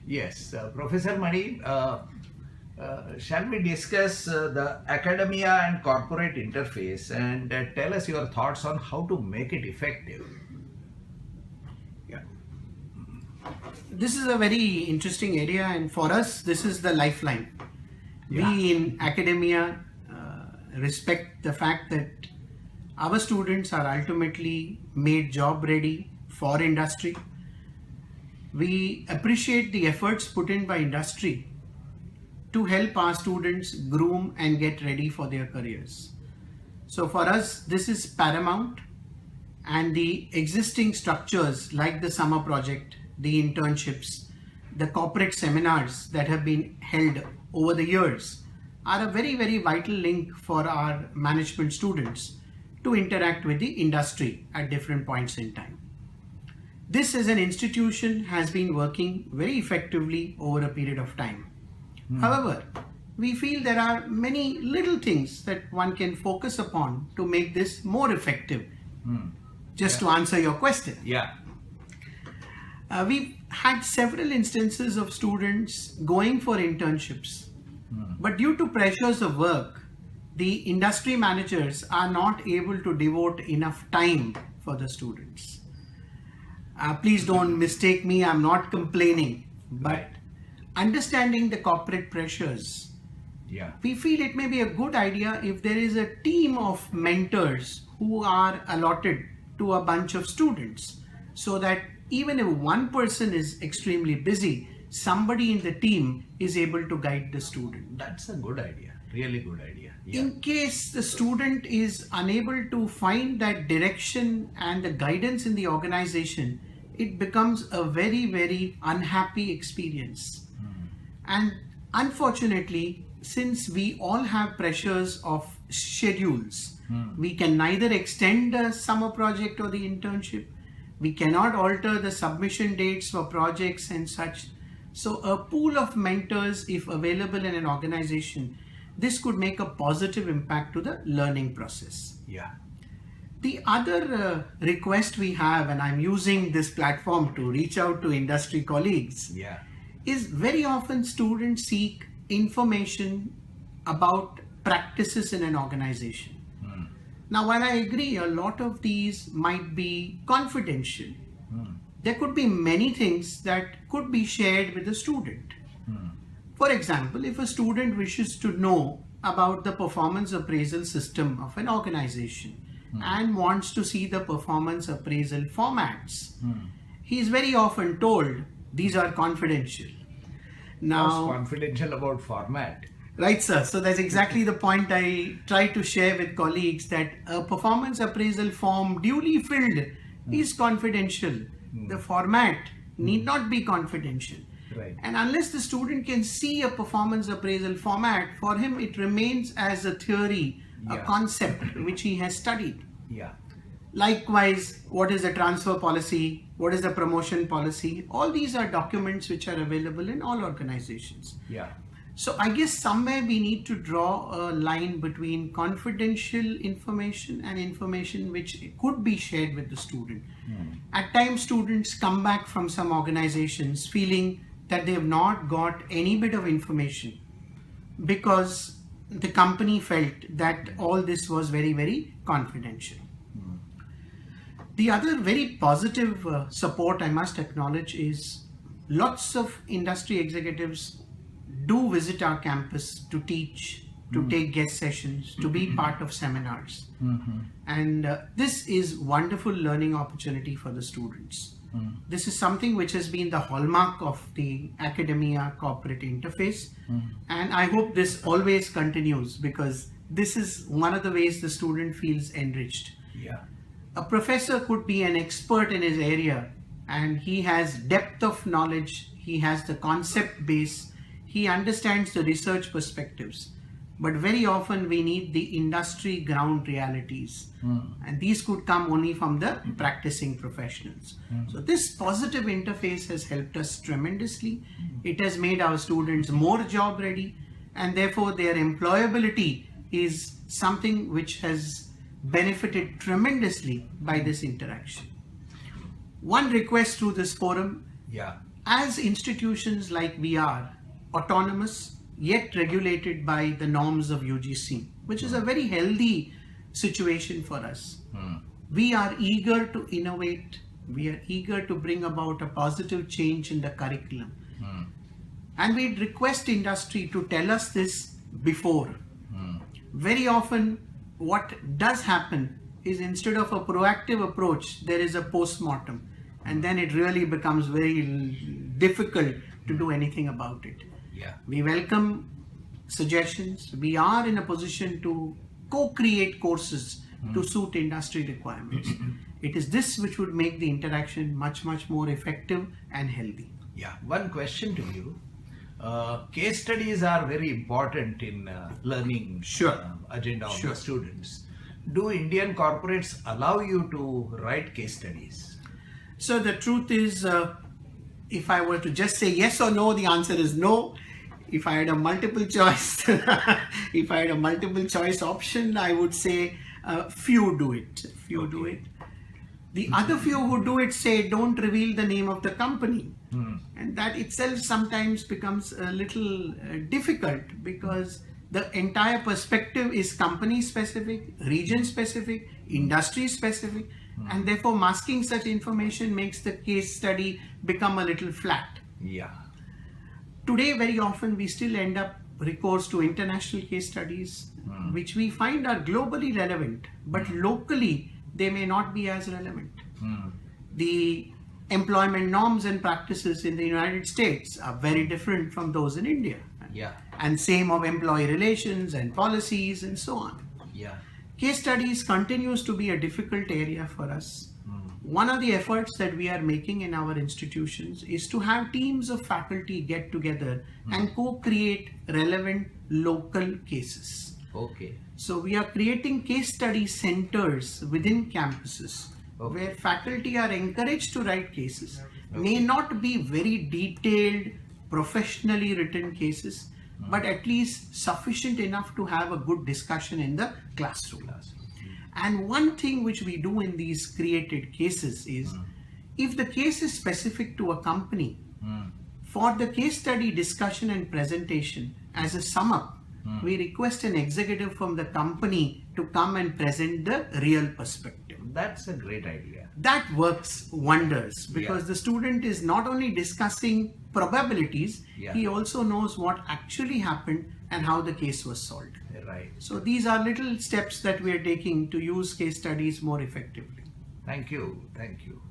Yes, Professor Mani, shall we discuss the academia and corporate interface and tell us your thoughts on how to make it effective? Yeah. This is a very interesting area, and for us, this is the lifeline. Yeah. We in academia respect the fact that our students are ultimately made job ready for industry. We appreciate the efforts put in by industry to help our students groom and get ready for their careers. So for us, this is paramount, and the existing structures like the summer project, the internships, the corporate seminars that have been held over the years are a very, very vital link for our management students to interact with the industry at different points in time. This as an institution has been working very effectively over a period of time. However, we feel there are many little things that one can focus upon to make this more effective. Just to answer your question. Yeah. We've had several instances of students going for internships, but due to pressures of work, the industry managers are not able to devote enough time for the students. Please don't mistake me, I'm not complaining, but understanding the corporate pressures, we feel it may be a good idea if there is a team of mentors who are allotted to a bunch of students, so that even if one person is extremely busy, somebody in the team is able to guide the student. That's a good idea, really good idea. Yeah. In case the student is unable to find that direction and the guidance in the organization, it becomes a very, very unhappy experience. And unfortunately, since we all have pressures of schedules, we can neither extend the summer project or the internship. We cannot alter the submission dates for projects and such. So a pool of mentors, if available in an organization, this could make a positive impact to the learning process. Yeah. The other request we have, and I'm using this platform to reach out to industry colleagues, is very often students seek information about practices in an organization. Now, while I agree a lot of these might be confidential, there could be many things that could be shared with the student. For example, if a student wishes to know about the performance appraisal system of an organization and wants to see the performance appraisal formats, he is very often told these are confidential. Now, What's confidential about format? Right, sir. So that's exactly the point I try to share with colleagues, that a performance appraisal form duly filled is confidential. The format need not be confidential. Right. And unless the student can see a performance appraisal format, for him it remains as a theory, a concept which he has studied. Yeah. Likewise, what is the transfer policy? What is the promotion policy? All these are documents which are available in all organizations. Yeah. So I guess somewhere we need to draw a line between confidential information and information which could be shared with the student. At times students come back from some organizations feeling that they have not got any bit of information because the company felt that all this was very, very confidential. The other very positive support I must acknowledge is lots of industry executives do visit our campus to teach, to take guest sessions, to be part of seminars. And this is wonderful learning opportunity for the students. This is something which has been the hallmark of the academia corporate interface. And I hope this always continues, because this is one of the ways the student feels enriched. Yeah. A professor could be an expert in his area, and he has depth of knowledge, he has the concept base, he understands the research perspectives, but very often we need the industry ground realities, and these could come only from the practicing professionals. So this positive interface has helped us tremendously. It has made our students more job ready, and therefore their employability is something which has benefited tremendously by this interaction. One request through this forum, as institutions like we are, autonomous yet regulated by the norms of UGC, which is a very healthy situation for us. We are eager to innovate. We are eager to bring about a positive change in the curriculum. And we request industry to tell us this before. Very often what does happen is, instead of a proactive approach, there is a post-mortem, and then it really becomes very difficult to do anything about it. Yeah. We welcome suggestions. We are in a position to co-create courses to suit industry requirements. It is this which would make the interaction much more effective and healthy. Yeah. One question to you. Case studies are very important in learning agenda of the students. Do Indian corporates allow you to write case studies? So the truth is, if I were to just say yes or no, the answer is no. If I had a multiple choice, option, I would say few do it. Do it. The other few who do it say don't reveal the name of the company. And that itself sometimes becomes a little difficult, because the entire perspective is company specific, region specific, industry specific, and therefore masking such information makes the case study become a little flat. Yeah. Today, very often we still end up recourse to international case studies, which we find are globally relevant, but locally they may not be as relevant. The employment norms and practices in the United States are very different from those in India. Yeah. And same of employee relations and policies and so on. Yeah. Case studies continues to be a difficult area for us. One of the efforts that we are making in our institutions is to have teams of faculty get together and co-create relevant local cases. Okay. So we are creating case study centers within campuses where faculty are encouraged to write cases. May not be very detailed, professionally written cases, but at least sufficient enough to have a good discussion in the classroom. And one thing which we do in these created cases is, if the case is specific to a company, for the case study discussion and presentation, as a sum up, we request an executive from the company to come and present the real perspective. That's a great idea. That works wonders, because the student is not only discussing probabilities, he also knows what actually happened and how the case was solved. Right. So these are little steps that we are taking to use case studies more effectively. Thank you. Thank you.